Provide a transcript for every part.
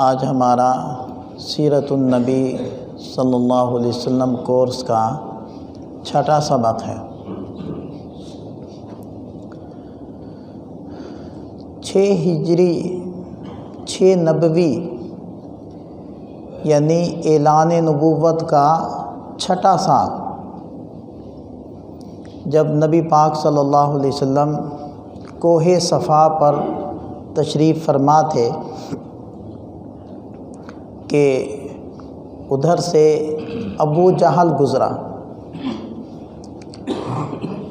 آج ہمارا سیرت النبی صلی اللہ علیہ وسلم کورس کا چھٹا سبق ہے۔ 6 ہجری 6 نبوی یعنی اعلان نبوت کا چھٹا سال جب نبی پاک صلی اللہ علیہ وسلم کوہ صفا پر تشریف فرما تھے کہ ادھر سے ابو جہل گزرا،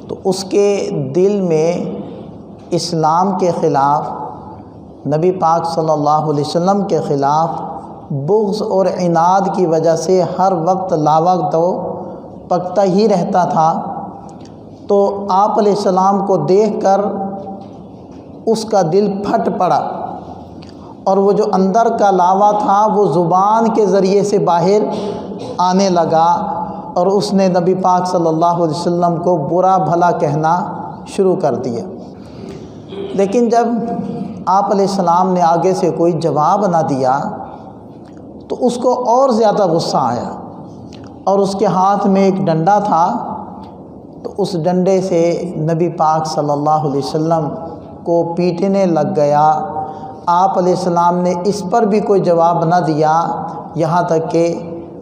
تو اس کے دل میں اسلام کے خلاف، نبی پاک صلی اللہ علیہ وسلم کے خلاف بغض اور عناد کی وجہ سے ہر وقت لاوقت پکتا ہی رہتا تھا۔ تو آپ علیہ السلام کو دیکھ کر اس کا دل پھٹ پڑا، اور وہ جو اندر کا لاوا تھا وہ زبان کے ذریعے سے باہر آنے لگا، اور اس نے نبی پاک صلی اللہ علیہ وسلم کو برا بھلا کہنا شروع کر دیا۔ لیکن جب آپ علیہ السلام نے آگے سے کوئی جواب نہ دیا تو اس کو اور زیادہ غصہ آیا، اور اس کے ہاتھ میں ایک ڈنڈا تھا، تو اس ڈنڈے سے نبی پاک صلی اللہ علیہ وسلم کو پیٹنے لگ گیا۔ آپ علیہ السلام نے اس پر بھی کوئی جواب نہ دیا، یہاں تک کہ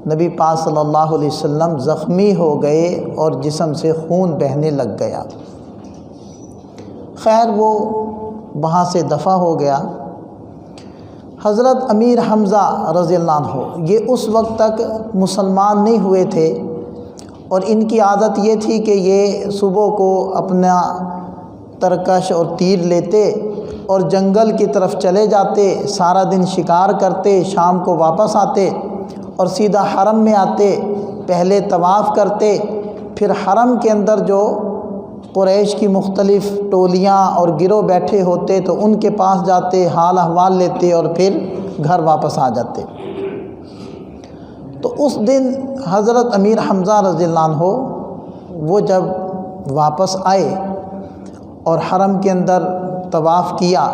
نبی پاک صلی اللہ علیہ وسلم زخمی ہو گئے اور جسم سے خون بہنے لگ گیا۔ خیر وہ وہاں سے دفع ہو گیا۔ حضرت امیر حمزہ رضی اللہ عنہ یہ اس وقت تک مسلمان نہیں ہوئے تھے، اور ان کی عادت یہ تھی کہ یہ صبح کو اپنا ترکش اور تیر لیتے اور جنگل کی طرف چلے جاتے، سارا دن شکار کرتے، شام کو واپس آتے اور سیدھا حرم میں آتے، پہلے طواف کرتے، پھر حرم کے اندر جو قریش کی مختلف ٹولیاں اور گروہ بیٹھے ہوتے تو ان کے پاس جاتے، حال احوال لیتے اور پھر گھر واپس آ جاتے۔ تو اس دن حضرت امیر حمزہ رضی اللہ عنہ وہ جب واپس آئے اور حرم کے اندر طواف کیا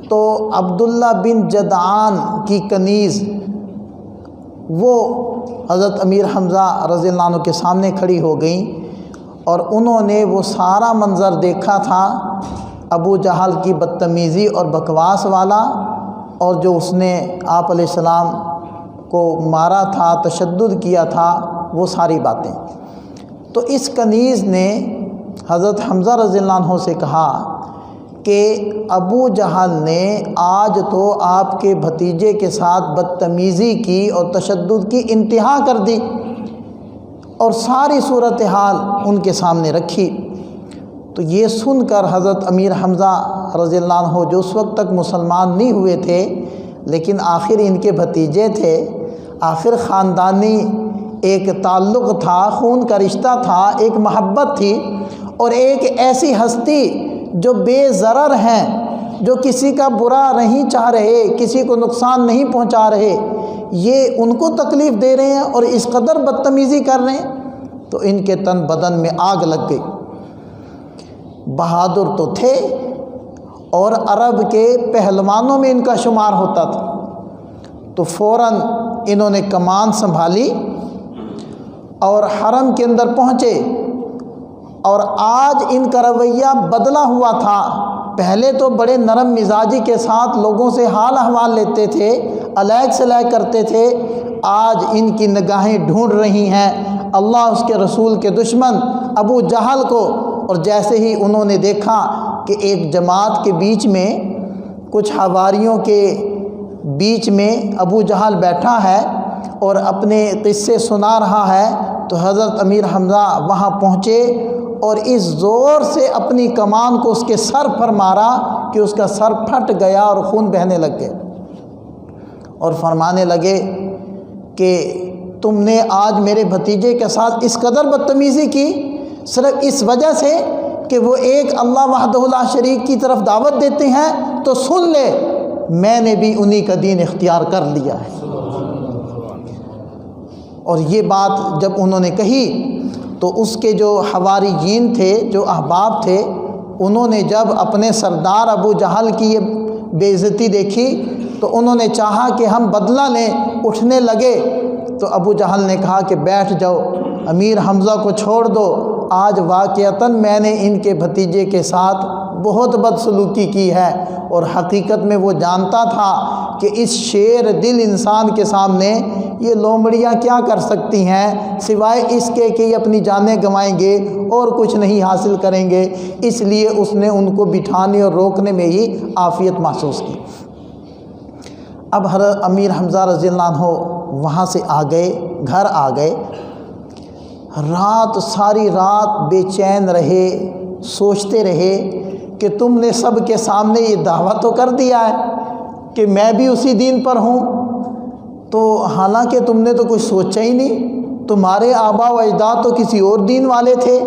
تو عبداللہ بن جدعان کی کنیز وہ حضرت امیر حمزہ رضی اللہ عنہ کے سامنے کھڑی ہو گئیں، اور انہوں نے وہ سارا منظر دیکھا تھا، ابو جہل کی بدتمیزی اور بکواس والا، اور جو اس نے آپ علیہ السلام کو مارا تھا، تشدد کیا تھا، وہ ساری باتیں۔ تو اس کنیز نے حضرت حمزہ رضی اللہ عنہ سے کہا کہ ابو جہل نے آج تو آپ کے بھتیجے کے ساتھ بدتمیزی کی اور تشدد کی انتہا کر دی، اور ساری صورتحال ان کے سامنے رکھی۔ تو یہ سن کر حضرت امیر حمزہ رضی اللہ عنہ جو اس وقت تک مسلمان نہیں ہوئے تھے لیکن آخر ان کے بھتیجے تھے، آخر خاندانی ایک تعلق تھا، خون کا رشتہ تھا، ایک محبت تھی، اور ایک ایسی ہستی جو بے ضرر ہیں، جو کسی کا برا نہیں چاہ رہے، کسی کو نقصان نہیں پہنچا رہے، یہ ان کو تکلیف دے رہے ہیں اور اس قدر بدتمیزی کر رہے ہیں، تو ان کے تن بدن میں آگ لگ گئی۔ بہادر تو تھے اور عرب کے پہلوانوں میں ان کا شمار ہوتا تھا، تو فوراً انہوں نے کمان سنبھالی اور حرم کے اندر پہنچے، اور آج ان کا رویہ بدلا ہوا تھا۔ پہلے تو بڑے نرم مزاجی کے ساتھ لوگوں سے حال احوال لیتے تھے، علیگ سلیگ کرتے تھے، آج ان کی نگاہیں ڈھونڈ رہی ہیں اللہ اس کے رسول کے دشمن ابو جہل کو۔ اور جیسے ہی انہوں نے دیکھا کہ ایک جماعت کے بیچ میں، کچھ حواریوں کے بیچ میں ابو جہل بیٹھا ہے اور اپنے قصے سنا رہا ہے، تو حضرت امیر حمزہ وہاں پہنچے اور اس زور سے اپنی کمان کو اس کے سر پر مارا کہ اس کا سر پھٹ گیا اور خون بہنے لگ گیا، اور فرمانے لگے کہ تم نے آج میرے بھتیجے کے ساتھ اس قدر بدتمیزی کی صرف اس وجہ سے کہ وہ ایک اللہ وحدہ لا شریک کی طرف دعوت دیتے ہیں، تو سن لے میں نے بھی انہی کا دین اختیار کر لیا ہے۔ اور یہ بات جب انہوں نے کہی تو اس کے جو حواریین تھے، جو احباب تھے، انہوں نے جب اپنے سردار ابو جہل کی یہ بے عزتی دیکھی تو انہوں نے چاہا کہ ہم بدلہ لیں، اٹھنے لگے تو ابو جہل نے کہا کہ بیٹھ جاؤ، امیر حمزہ کو چھوڑ دو، آج واقعتاً میں نے ان کے بھتیجے کے ساتھ بہت بدسلوکی کی ہے۔ اور حقیقت میں وہ جانتا تھا کہ اس شیر دل انسان کے سامنے یہ لومڑیاں کیا کر سکتی ہیں سوائے اس کے کہ یہ اپنی جانیں گنوائیں گے اور کچھ نہیں حاصل کریں گے، اس لیے اس نے ان کو بٹھانے اور روکنے میں ہی عافیت محسوس کی۔ اب حضرت امیر حمزہ رضی اللہ عنہ وہاں سے آ گئے، گھر آ گئے، ساری رات بے چین رہے، سوچتے رہے کہ تم نے سب کے سامنے یہ دعویٰ تو کر دیا ہے کہ میں بھی اسی دین پر ہوں، تو حالانکہ تم نے تو کچھ سوچا ہی نہیں، تمہارے آبا و اجداد تو کسی اور دین والے تھے،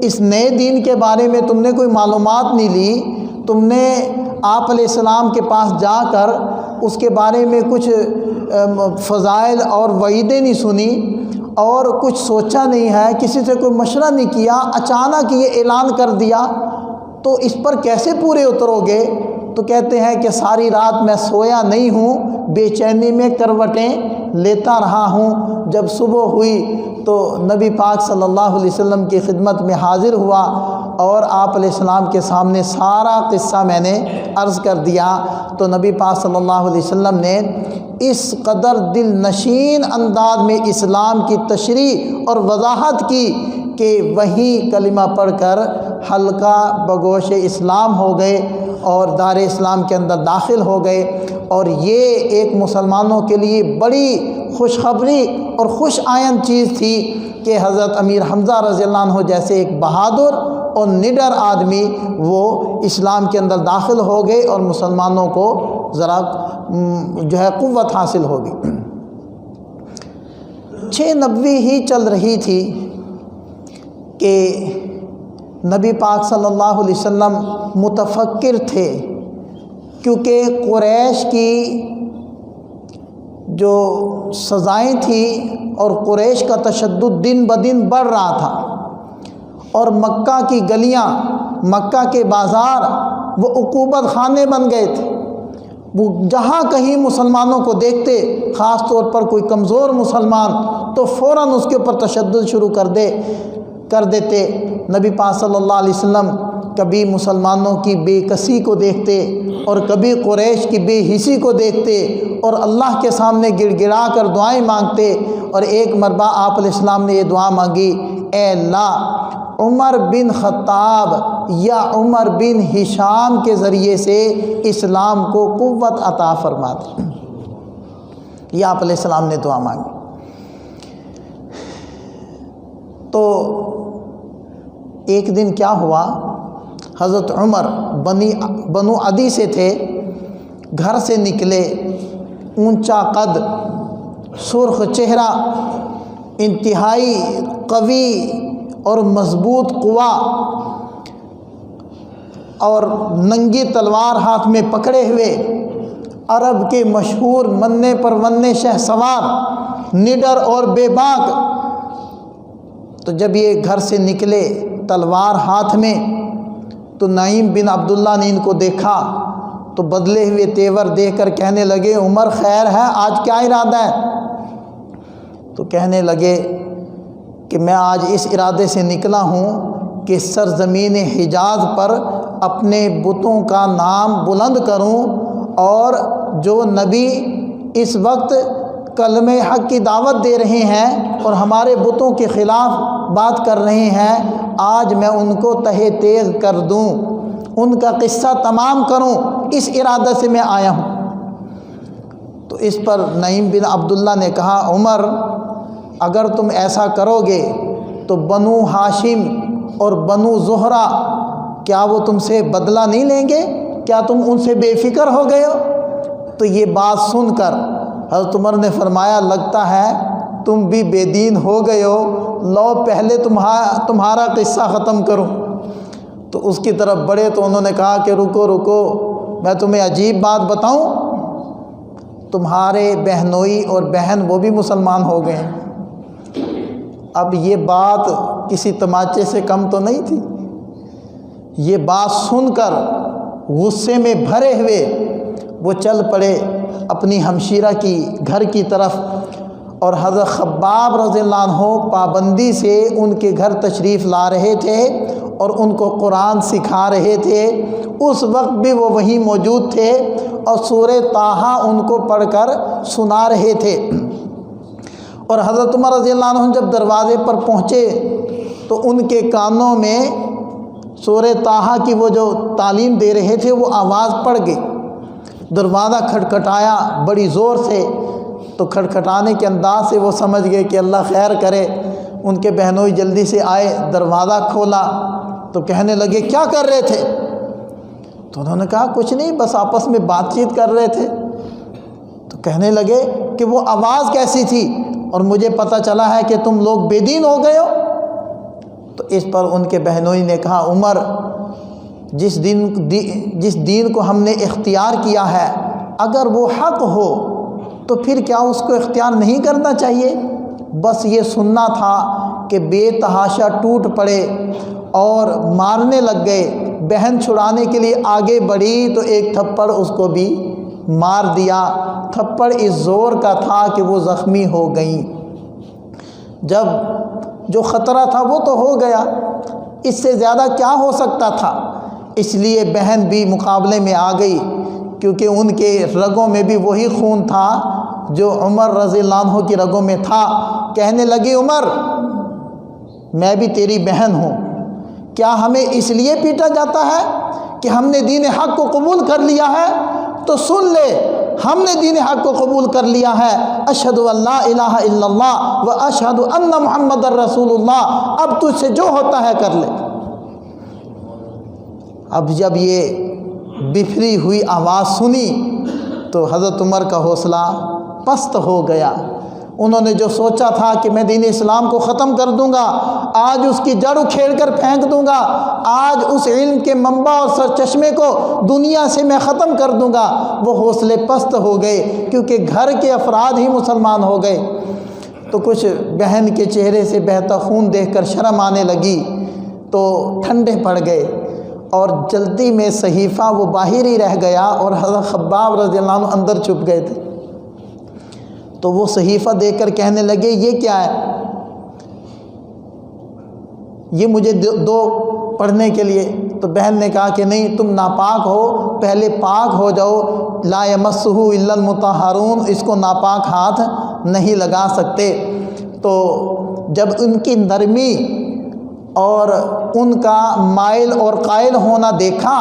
اس نئے دین کے بارے میں تم نے کوئی معلومات نہیں لی، تم نے آپ علیہ السلام کے پاس جا کر اس کے بارے میں کچھ فضائل اور وعیدیں نہیں سنی اور کچھ سوچا نہیں ہے، کسی سے کوئی مشورہ نہیں کیا، اچانک یہ اعلان کر دیا، تو اس پر کیسے پورے اترو گے؟ تو کہتے ہیں کہ ساری رات میں سویا نہیں ہوں، بے چینی میں کروٹیں لیتا رہا ہوں، جب صبح ہوئی تو نبی پاک صلی اللہ علیہ وسلم کی خدمت میں حاضر ہوا اور آپ علیہ السلام کے سامنے سارا قصہ میں نے عرض کر دیا، تو نبی پاک صلی اللہ علیہ وسلم نے اس قدر دل نشین انداز میں اسلام کی تشریح اور وضاحت کی کہ وہیں کلمہ پڑھ کر حلقہ بگوش اسلام ہو گئے اور دار اسلام کے اندر داخل ہو گئے۔ اور یہ ایک مسلمانوں کے لیے بڑی خوشخبری اور خوش آئند چیز تھی کہ حضرت امیر حمزہ رضی اللہ عنہ جیسے ایک بہادر اور نڈر آدمی وہ اسلام کے اندر داخل ہو گئے اور مسلمانوں کو ذرا جو ہے قوت حاصل ہو گئی۔ 6 نبوی ہی چل رہی تھی کہ نبی پاک صلی اللہ علیہ وسلم متفکر تھے، کیونکہ قریش کی جو سزائیں تھیں اور قریش کا تشدد دن بدن بڑھ رہا تھا، اور مکہ کی گلیاں، مکہ کے بازار وہ عقوبت خانے بن گئے تھے، وہ جہاں کہیں مسلمانوں کو دیکھتے، خاص طور پر کوئی کمزور مسلمان تو فوراً اس کے اوپر تشدد شروع کر دیتے۔ نبی پاک صلی اللہ علیہ وسلم کبھی مسلمانوں کی بے کسی کو دیکھتے اور کبھی قریش کی بے حسی کو دیکھتے اور اللہ کے سامنے گڑ گڑا کر دعائیں مانگتے، اور ایک مرتبہ آپ علیہ السلام نے یہ دعا مانگی، اے اللہ عمر بن خطاب یا عمر بن ہشام کے ذریعے سے اسلام کو قوت عطا فرما دے۔ یہ آپ علیہ السلام نے دعا مانگی۔ تو ایک دن کیا ہوا، حضرت عمر بنو عدی سے تھے، گھر سے نکلے، اونچا قد، سرخ چہرہ، انتہائی قوی اور مضبوط قوا، اور ننگی تلوار ہاتھ میں پکڑے ہوئے، عرب کے مشہور مننے پروننے شہ سوار، نڈر اور بے باک۔ تو جب یہ گھر سے نکلے تلوار ہاتھ میں، تو نعیم بن عبداللہ نے ان کو دیکھا تو بدلے ہوئے تیور دیکھ کر کہنے لگے، عمر خیر ہے، آج کیا ارادہ ہے؟ تو کہنے لگے کہ میں آج اس ارادے سے نکلا ہوں کہ سرزمین حجاز پر اپنے بتوں کا نام بلند کروں، اور جو نبی اس وقت کلمہ حق کی دعوت دے رہے ہیں اور ہمارے بتوں کے خلاف بات کر رہے ہیں، آج میں ان کو تہہ تیز کر دوں، ان کا قصہ تمام کروں، اس ارادے سے میں آیا ہوں۔ تو اس پر نعیم بن عبداللہ نے کہا، عمر اگر تم ایسا کرو گے تو بنو ہاشم اور بنو زہرہ کیا وہ تم سے بدلہ نہیں لیں گے؟ کیا تم ان سے بے فکر ہو گئے ہو؟ تو یہ بات سن کر حضرت عمر نے فرمایا، لگتا ہے تم بھی بے دین ہو گئے ہو، لو پہلے تمہارا قصہ ختم کروں۔ تو اس کی طرف بڑھے تو انہوں نے کہا کہ رکو رکو، میں تمہیں عجیب بات بتاؤں، تمہارے بہنوئی اور بہن وہ بھی مسلمان ہو گئے ہیں۔ اب یہ بات کسی تماچے سے کم تو نہیں تھی۔ یہ بات سن کر غصے میں بھرے ہوئے وہ چل پڑے اپنی ہمشیرہ کی گھر کی طرف، اور حضرت خباب رضی اللہ عنہ پابندی سے ان کے گھر تشریف لا رہے تھے اور ان کو قرآن سکھا رہے تھے۔ اس وقت بھی وہ وہیں موجود تھے اور سورہ طٰہٰ ان کو پڑھ کر سنا رہے تھے۔ اور حضرت عمر رضی اللہ عنہ جب دروازے پر پہنچے تو ان کے کانوں میں سورہ طٰہٰ کی وہ جو تعلیم دے رہے تھے وہ آواز پڑ گئی۔ دروازہ کھٹکھٹایا بڑی زور سے، تو کھٹکھٹانے کے انداز سے وہ سمجھ گئے کہ اللہ خیر کرے۔ ان کے بہنوئی جلدی سے آئے، دروازہ کھولا تو کہنے لگے کیا کر رہے تھے؟ تو انہوں نے کہا کچھ نہیں، بس آپس میں بات چیت کر رہے تھے۔ تو کہنے لگے کہ وہ آواز کیسی تھی اور مجھے پتہ چلا ہے کہ تم لوگ بے دین ہو گئے ہو۔ تو اس پر ان کے بہنوئی نے کہا عمر، جس دین کو ہم نے اختیار کیا ہے اگر وہ حق ہو تو پھر کیا اس کو اختیار نہیں کرنا چاہیے؟ بس یہ سننا تھا کہ بے تحاشا ٹوٹ پڑے اور مارنے لگ گئے۔ بہن چھڑانے کے لیے آگے بڑھی تو ایک تھپڑ اس کو بھی مار دیا۔ تھپڑ اس زور کا تھا کہ وہ زخمی ہو گئیں۔ جب جو خطرہ تھا وہ تو ہو گیا، اس سے زیادہ کیا ہو سکتا تھا؟ اس لیے بہن بھی مقابلے میں آ گئی، کیونکہ ان کے رگوں میں بھی وہی خون تھا جو عمر رضی اللہ عنہ کی رگوں میں تھا۔ کہنے لگی عمر، میں بھی تیری بہن ہوں، کیا ہمیں اس لیے پیٹا جاتا ہے کہ ہم نے دین حق کو قبول کر لیا ہے؟ تو سن لے، ہم نے دین حق کو قبول کر لیا ہے۔ اشہد ان لا الہ الا اللہ و اشہد ان محمد الرسول اللہ، اب تجھ سے جو ہوتا ہے کر لے۔ اب جب یہ بفری ہوئی آواز سنی تو حضرت عمر کا حوصلہ پست ہو گیا۔ انہوں نے جو سوچا تھا کہ میں دین اسلام کو ختم کر دوں گا، آج اس کی جڑ اکھیڑ کر پھینک دوں گا، آج اس علم کے منبع اور سرچشمے کو دنیا سے میں ختم کر دوں گا، وہ حوصلے پست ہو گئے کیونکہ گھر کے افراد ہی مسلمان ہو گئے۔ تو کچھ بہن کے چہرے سے بہتا خون دیکھ کر شرم آنے لگی تو ٹھنڈے پڑ گئے، اور جلدی میں صحیفہ وہ باہر ہی رہ گیا اور حضرت خباب رضی اللہ عنہ اندر چھپ گئے تھے۔ تو وہ صحیفہ دیکھ کر کہنے لگے یہ کیا ہے؟ یہ مجھے دو پڑھنے کے لیے۔ تو بہن نے کہا کہ نہیں، تم ناپاک ہو، پہلے پاک ہو جاؤ، لا یمسہ الا المطہرون، اس کو ناپاک ہاتھ نہیں لگا سکتے۔ تو جب ان کی نرمی اور ان کا مائل اور قائل ہونا دیکھا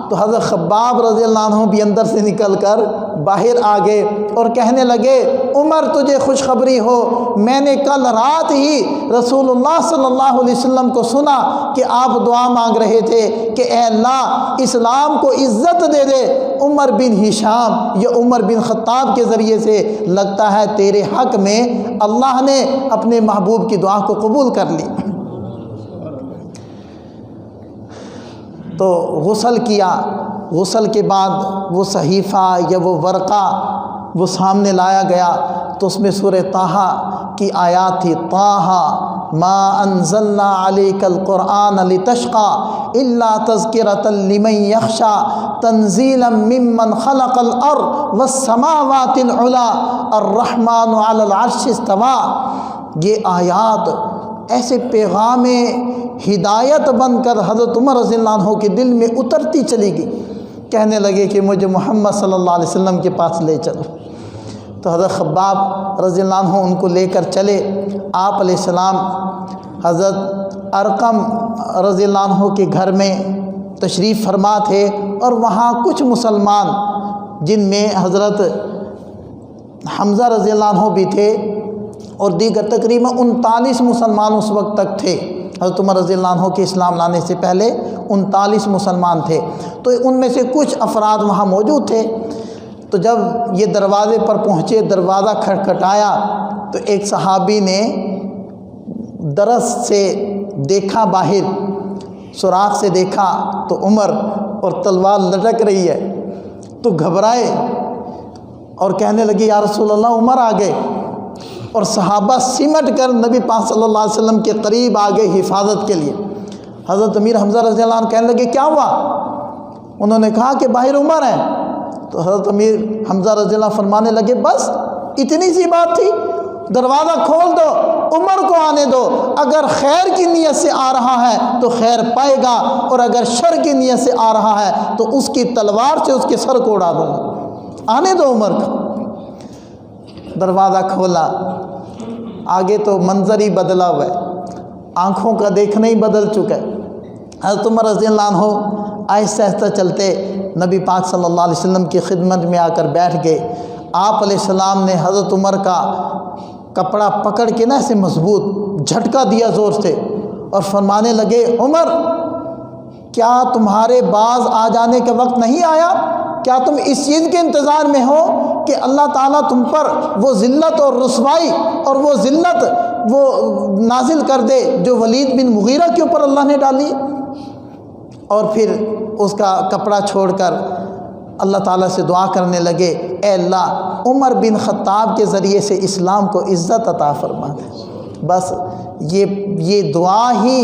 تو حضرت خباب رضی اللہ عنہ بھی اندر سے نکل کر باہر آ گئے اور کہنے لگے عمر، تجھے خوشخبری ہو، میں نے کل رات ہی رسول اللہ صلی اللہ علیہ وسلم کو سنا کہ آپ دعا مانگ رہے تھے کہ اے اللہ اسلام کو عزت دے دے۔ عمر بن ہشام یا عمر بن خطاب کے ذریعے سے لگتا ہے تیرے حق میں اللہ نے اپنے محبوب کی دعا کو قبول کر لی۔ تو غسل کیا، غسل کے بعد وہ صحیفہ یا وہ ورقہ وہ سامنے لایا گیا تو اس میں سورہ طٰہٰ کی آیات تھی، طٰہٰ ما انزلنا علیک القرآن لتشقى الا تذکرۃ لمن یخشی تنزیلا ممن خلق الارض والسماوات العلی الرحمن علی العرش استوى۔ یہ آیات ایسے پیغام ہدایت بن کر حضرت عمر رضی اللہ عنہ کے دل میں اترتی چلی گئی۔ کہنے لگے کہ مجھے محمد صلی اللہ علیہ وسلم کے پاس لے چلو۔ تو حضرت خباب رضی اللہ عنہ ان کو لے کر چلے۔ آپ علیہ السلام حضرت ارقم رضی اللہ عنہ کے گھر میں تشریف فرما تھے، اور وہاں کچھ مسلمان جن میں حضرت حمزہ رضی اللہ عنہ بھی تھے اور دیگر تقریباً 39 مسلمان اس وقت تک تھے۔ حضرت عمر رضی اللہ عنہ کے اسلام لانے سے پہلے 39 مسلمان تھے، تو ان میں سے کچھ افراد وہاں موجود تھے۔ تو جب یہ دروازے پر پہنچے، دروازہ کھٹکھٹایا تو ایک صحابی نے درس سے دیکھا، باہر سوراخ سے دیکھا تو عمر اور تلوار لٹک رہی ہے، تو گھبرائے اور کہنے لگے یا رسول اللہ، عمر آ گئے۔ اور صحابہ سمٹ کر نبی پاک صلی اللہ علیہ وسلم کے قریب آ گئے حفاظت کے لیے۔ حضرت امیر حمزہ رضی اللہ عنہ کہنے لگے کیا ہوا؟ انہوں نے کہا کہ باہر عمر ہیں۔ تو حضرت امیر حمزہ رضی اللہ فرمانے لگے بس اتنی سی بات تھی، دروازہ کھول دو، عمر کو آنے دو، اگر خیر کی نیت سے آ رہا ہے تو خیر پائے گا، اور اگر شر کی نیت سے آ رہا ہے تو اس کی تلوار سے اس کے سر کو اڑا دوں گا، آنے دو عمر کو۔ دروازہ کھولا، آگے تو منظر ہی بدلا ہوا ہے، آنکھوں کا دیکھنا ہی بدل چکا ہے۔ حضرت عمر رضی اللہ عنہ آہستہ آہستہ چلتے نبی پاک صلی اللہ علیہ وسلم کی خدمت میں آ کر بیٹھ گئے۔ آپ علیہ السلام نے حضرت عمر کا کپڑا پکڑ کے نا ایسے مضبوط جھٹکا دیا زور سے، اور فرمانے لگے عمر کیا تمہارے باز آ جانے کا وقت نہیں آیا؟ کیا تم اس چیز کے انتظار میں ہو کہ اللہ تعالیٰ تم پر وہ ذلت اور رسوائی اور وہ ذلت وہ نازل کر دے جو ولید بن مغیرہ کے اوپر اللہ نے ڈالی؟ اور پھر اس کا کپڑا چھوڑ کر اللہ تعالیٰ سے دعا کرنے لگے، اے اللہ عمر بن خطاب کے ذریعے سے اسلام کو عزت عطا فرما دے۔ بس یہ دعا ہی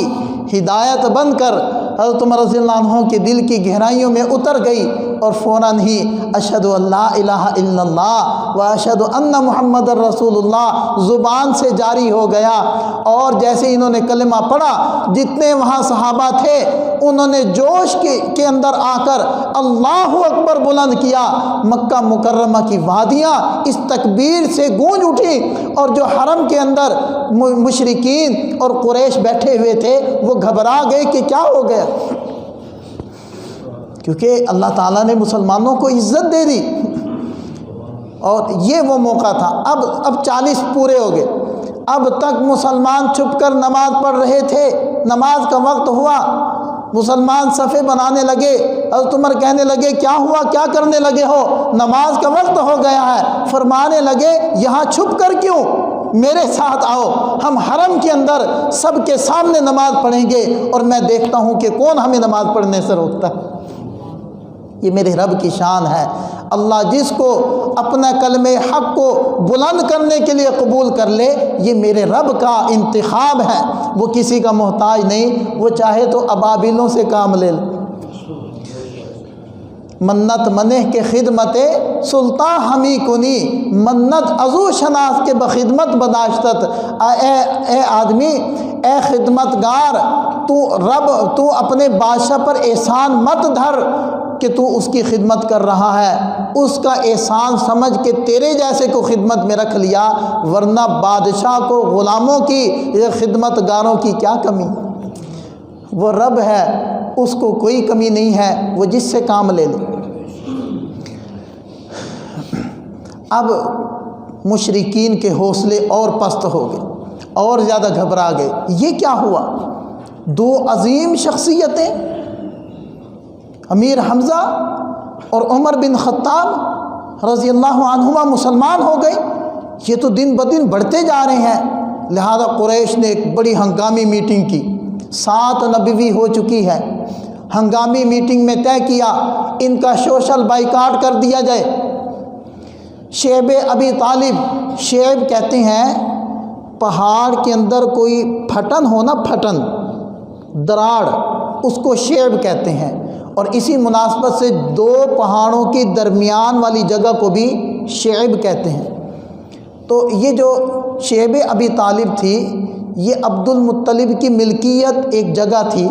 ہدایت بن کر حضرت عمر رضی اللہ عنہ کے دل کی گہرائیوں میں اتر گئی، اور فوراً ہی اشہد ان لا الہ الا اللہ و اشہد ان محمد الرسول اللہ زبان سے جاری ہو گیا۔ اور جیسے انہوں نے کلمہ پڑھا، جتنے وہاں صحابہ تھے انہوں نے جوش کے اندر آ کر اللہ اکبر بلند کیا۔ مکہ مکرمہ کی وادیاں اس تکبیر سے گونج اٹھیں، اور جو حرم کے اندر مشرکین اور قریش بیٹھے ہوئے تھے وہ گھبرا گئے کہ کیا ہو گیا، کیونکہ اللہ تعالیٰ نے مسلمانوں کو عزت دے دی۔ اور یہ وہ موقع تھا، اب 40 پورے ہو گئے، اب تک مسلمان چھپ کر نماز پڑھ رہے تھے، نماز کا وقت ہوا، مسلمان صفے بنانے لگے۔ حضرت عمر کہنے لگے کیا ہوا، کیا کرنے لگے ہو؟ نماز کا وقت ہو گیا ہے۔ فرمانے لگے یہاں چھپ کر کیوں، میرے ساتھ آؤ، ہم حرم کے اندر سب کے سامنے نماز پڑھیں گے، اور میں دیکھتا ہوں کہ کون ہمیں نماز پڑھنے سے روکتا ہے۔ یہ میرے رب کی شان ہے، اللہ جس کو اپنا کلمہ حق کو بلند کرنے کے لیے قبول کر لے، یہ میرے رب کا انتخاب ہے، وہ کسی کا محتاج نہیں، وہ چاہے تو ابابیلوں سے کام لے لے۔ منت منہ کے خدمت سلطان ہمی کنی، منت عضو شناس کے بخدمت بداشتت۔ اے آدمی، اے خدمتگار، تو اپنے بادشاہ پر احسان مت دھر کہ تو اس کی خدمت کر رہا ہے، اس کا احسان سمجھ کے تیرے جیسے کو خدمت میں رکھ لیا، ورنہ بادشاہ کو غلاموں کی یا خدمتگاروں کی کیا کمی؟ وہ رب ہے، اس کو کوئی کمی نہیں ہے، وہ جس سے کام لے لے۔ اب مشرکین کے حوصلے اور پست ہو گئے، اور زیادہ گھبرا گئے۔ یہ کیا ہوا؟ دو عظیم شخصیتیں، امیر حمزہ اور عمر بن خطاب رضی اللہ عنہما مسلمان ہو گئے۔ یہ تو دن بدن بڑھتے جا رہے ہیں، لہذا قریش نے ایک بڑی ہنگامی میٹنگ کی، 7 نبوی ہو چکی ہے۔ ہنگامی میٹنگ میں طے کیا ان کا سوشل بائیکاٹ کر دیا جائے۔ شعیب ابی طالب، شعیب کہتے ہیں پہاڑ کے اندر کوئی پھٹن ہو نا، پھٹن دراڑ، اس کو شعیب کہتے ہیں، اور اسی مناسبت سے 2 پہاڑوں کی درمیان والی جگہ کو بھی شعیب کہتے ہیں۔ تو یہ جو شعیب ابی طالب تھی، یہ عبد المطلب کی ملکیت ایک جگہ تھی،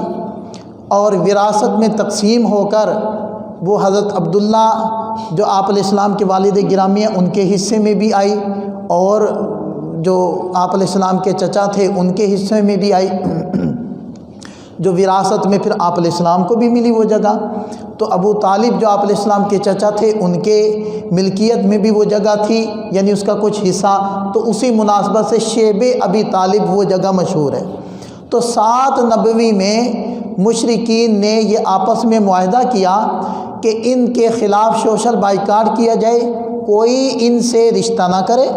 اور وراثت میں تقسیم ہو کر وہ حضرت عبداللہ جو آپ علیہ السلام کے والد گرامی ہیں ان کے حصے میں بھی آئی، اور جو آپ علیہ السلام کے چچا تھے ان کے حصے میں بھی آئی، جو وراثت میں پھر آپ علیہ السلام کو بھی ملی وہ جگہ۔ تو ابو طالب جو آپ علیہ السلام کے چچا تھے ان کے ملکیت میں بھی وہ جگہ تھی، یعنی اس کا کچھ حصہ، تو اسی مناسبت سے شعیب ابی طالب وہ جگہ مشہور ہے۔ تو 7 نبوی میں مشرکین نے یہ آپس میں معاہدہ کیا کہ ان کے خلاف سوشل بائیکاٹ کیا جائے، کوئی ان سے رشتہ نہ کرے،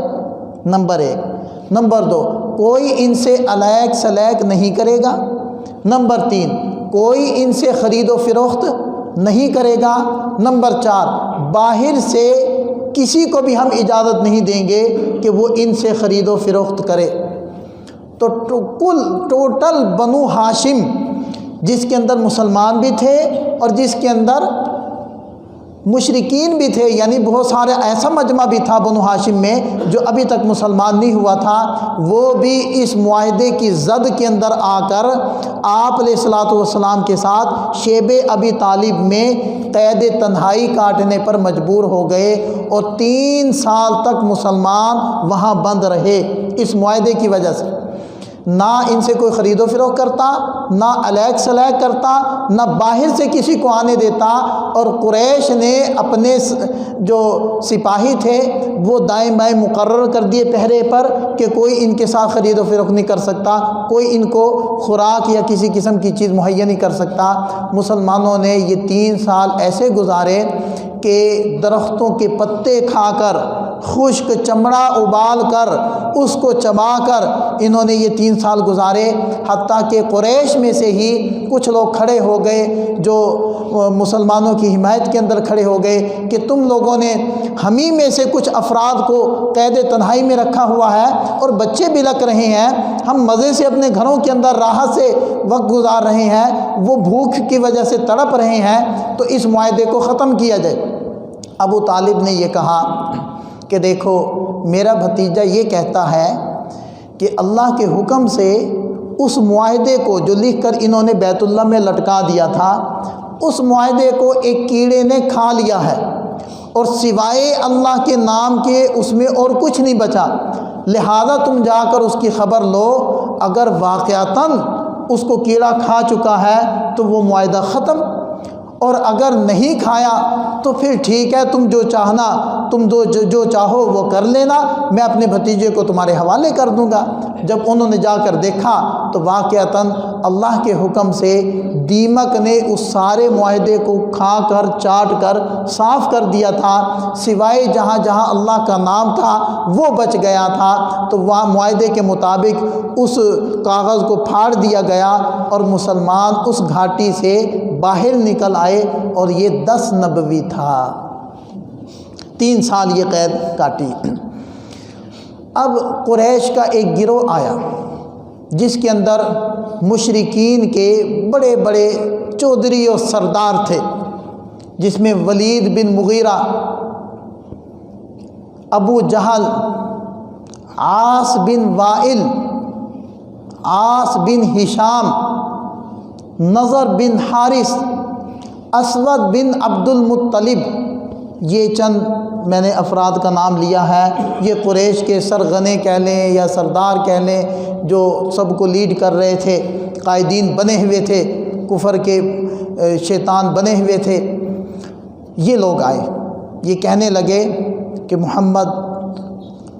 نمبر 1۔ نمبر 2، کوئی ان سے علیق سلیق نہیں کرے گا۔ نمبر 3، کوئی ان سے خرید و فروخت نہیں کرے گا۔ نمبر 4، باہر سے کسی کو بھی ہم اجازت نہیں دیں گے کہ وہ ان سے خرید و فروخت کرے۔ تو ٹوٹل بنو ہاشم، جس کے اندر مسلمان بھی تھے اور جس کے اندر مشرکین بھی تھے، یعنی بہت سارے ایسا مجمع بھی تھا بنو ہاشم میں جو ابھی تک مسلمان نہیں ہوا تھا، وہ بھی اس معاہدے کی زد کے اندر آ کر آپ علیہ الصلوۃ والسلام کے ساتھ شیب ابی طالب میں قید تنہائی کاٹنے پر مجبور ہو گئے، اور 3 سال تک مسلمان وہاں بند رہے اس معاہدے کی وجہ سے۔ نہ ان سے کوئی خرید و فروخت کرتا، نہ علیگ سلیگ کرتا، نہ باہر سے کسی کو آنے دیتا، اور قریش نے اپنے جو سپاہی تھے وہ دائیں بائیں مقرر کر دیے پہرے پر کہ کوئی ان کے ساتھ خرید و فروخت نہیں کر سکتا، کوئی ان کو خوراک یا کسی قسم کی چیز مہیا نہیں کر سکتا۔ مسلمانوں نے یہ 3 سال ایسے گزارے کہ درختوں کے پتے کھا کر، خشک چمڑا ابال کر، اس کو چبا کر انہوں نے یہ 3 سال گزارے، حتیٰ کہ قریش میں سے ہی کچھ لوگ کھڑے ہو گئے جو مسلمانوں کی حمایت کے اندر کھڑے ہو گئے کہ تم لوگوں نے ہمیں میں سے کچھ افراد کو قید تنہائی میں رکھا ہوا ہے اور بچے بلک رہے ہیں، ہم مزے سے اپنے گھروں کے اندر راحت سے وقت گزار رہے ہیں، وہ بھوک کی وجہ سے تڑپ رہے ہیں، تو اس معاہدے کو ختم کیا جائے۔ ابو طالب نے یہ کہا کہ دیکھو میرا بھتیجا یہ کہتا ہے کہ اللہ کے حکم سے اس معاہدے کو جو لکھ کر انہوں نے بیت اللہ میں لٹکا دیا تھا، اس معاہدے کو ایک کیڑے نے کھا لیا ہے، اور سوائے اللہ کے نام کے اس میں اور کچھ نہیں بچا، لہذا تم جا کر اس کی خبر لو، اگر واقعتاً اس کو کیڑا کھا چکا ہے تو وہ معاہدہ ختم، اور اگر نہیں کھایا تو پھر ٹھیک ہے، تم جو چاہنا تم جو چاہو وہ کر لینا، میں اپنے بھتیجے کو تمہارے حوالے کر دوں گا۔ جب انہوں نے جا کر دیکھا تو واقعتاً اللہ کے حکم سے دیمک نے اس سارے معاہدے کو کھا کر چاٹ کر صاف کر دیا تھا، سوائے جہاں جہاں اللہ کا نام تھا وہ بچ گیا تھا، تو وہاں معاہدے کے مطابق اس کاغذ کو پھاڑ دیا گیا اور مسلمان اس گھاٹی سے باہر نکل آئے، اور یہ 10 نبوی تھا، 3 سال یہ قید کاٹی۔ اب قریش کا ایک گروہ آیا جس کے اندر مشرکین کے بڑے بڑے چودھری اور سردار تھے، جس میں ولید بن مغیرہ، ابو جہل، عاص بن وائل، عاص بن ہشام، نضر بن حارث، اسود بن عبد المطلب، یہ چند میں نے افراد کا نام لیا ہے۔ یہ قریش کے سرغنے کہہ لیں یا سردار کہہ لیں، جو سب کو لیڈ کر رہے تھے، قائدین بنے ہوئے تھے، کفر کے شیطان بنے ہوئے تھے۔ یہ لوگ آئے، یہ کہنے لگے کہ محمد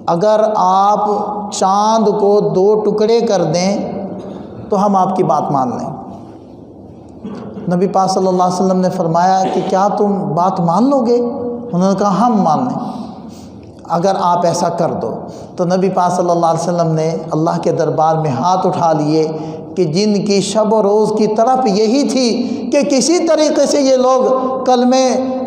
اگر آپ چاند کو 2 ٹکڑے کر دیں تو ہم آپ کی بات مان لیں۔ نبی پاک صلی اللہ علیہ وسلم نے فرمایا کہ کیا تم بات مان لو گے؟ انہوں نے کہا ہم مان لیں اگر آپ ایسا کر دو۔ تو نبی پاک صلی اللہ علیہ وسلم نے اللہ کے دربار میں ہاتھ اٹھا لیے کہ جن کی شب و روز کی طرف یہی تھی کہ کسی طریقے سے یہ لوگ کلمہ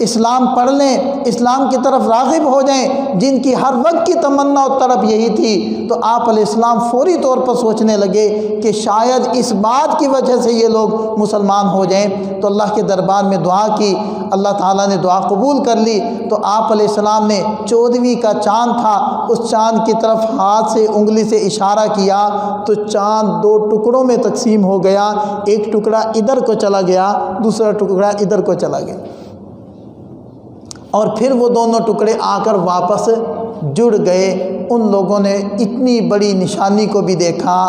اسلام پڑھ لیں، اسلام کی طرف راغب ہو جائیں، جن کی ہر وقت کی تمنا اور طرف یہی تھی، تو آپ علیہ السلام فوری طور پر سوچنے لگے کہ شاید اس بات کی وجہ سے یہ لوگ مسلمان ہو جائیں۔ تو اللہ کے دربار میں دعا کی، اللہ تعالیٰ نے دعا قبول کر لی۔ تو آپ علیہ السلام نے 14ویں کا چاند تھا، اس چاند کی طرف ہاتھ سے انگلی سے اشارہ کیا تو چاند 2 ٹکڑوں میں تقسیم ہو گیا، ایک ٹکڑا ادھر کو چلا گیا، دوسرا ٹکڑا ادھر کو چلا گیا، اور پھر وہ دونوں ٹکڑے آ کر واپس جڑ گئے۔ ان لوگوں نے اتنی بڑی نشانی کو بھی دیکھا،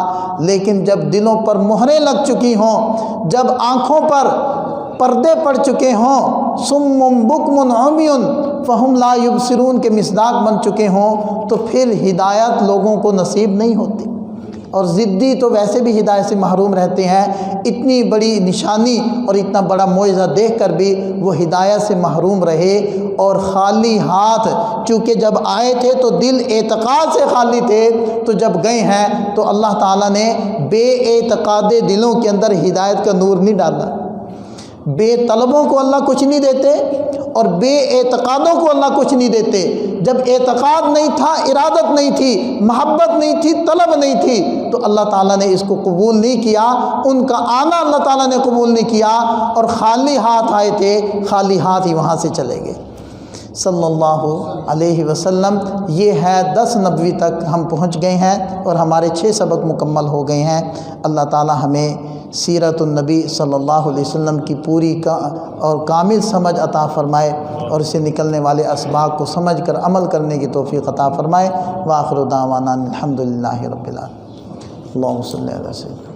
لیکن جب دلوں پر مہریں لگ چکی ہوں، جب آنکھوں پر پردے پڑ چکے ہوں، صم بکم عمی فہم لا یبصرون کے مصداق بن چکے ہوں، تو پھر ہدایت لوگوں کو نصیب نہیں ہوتی، اور ضدی تو ویسے بھی ہدایت سے محروم رہتے ہیں۔ اتنی بڑی نشانی اور اتنا بڑا معجزہ دیکھ کر بھی وہ ہدایت سے محروم رہے، اور خالی ہاتھ، چونکہ جب آئے تھے تو دل اعتقاد سے خالی تھے، تو جب گئے ہیں تو اللہ تعالیٰ نے بے اعتقاد دلوں کے اندر ہدایت کا نور نہیں ڈالا۔ بے طلبوں کو اللہ کچھ نہیں دیتے اور بے اعتقادوں کو اللہ کچھ نہیں دیتے۔ جب اعتقاد نہیں تھا، ارادت نہیں تھی، محبت نہیں تھی، طلب نہیں تھی، تو اللہ تعالیٰ نے اس کو قبول نہیں کیا۔ ان کا آنا اللہ تعالیٰ نے قبول نہیں کیا، اور خالی ہاتھ آئے تھے، خالی ہاتھ ہی وہاں سے چلے گئے۔ صلی اللہ علیہ وسلم۔ یہ ہے 10 نبوی تک ہم پہنچ گئے ہیں اور ہمارے 6 سبق مکمل ہو گئے ہیں۔ اللہ تعالیٰ ہمیں سیرت النبی صلی اللہ علیہ وسلم کی پوری اور کامل سمجھ عطا فرمائے، اور اسے نکلنے والے اسباق کو سمجھ کر عمل کرنے کی توفیق عطا فرمائے۔ وآخر دعوانا الحمدللہ رب العالمین۔ اللہم صلی علی سیدنا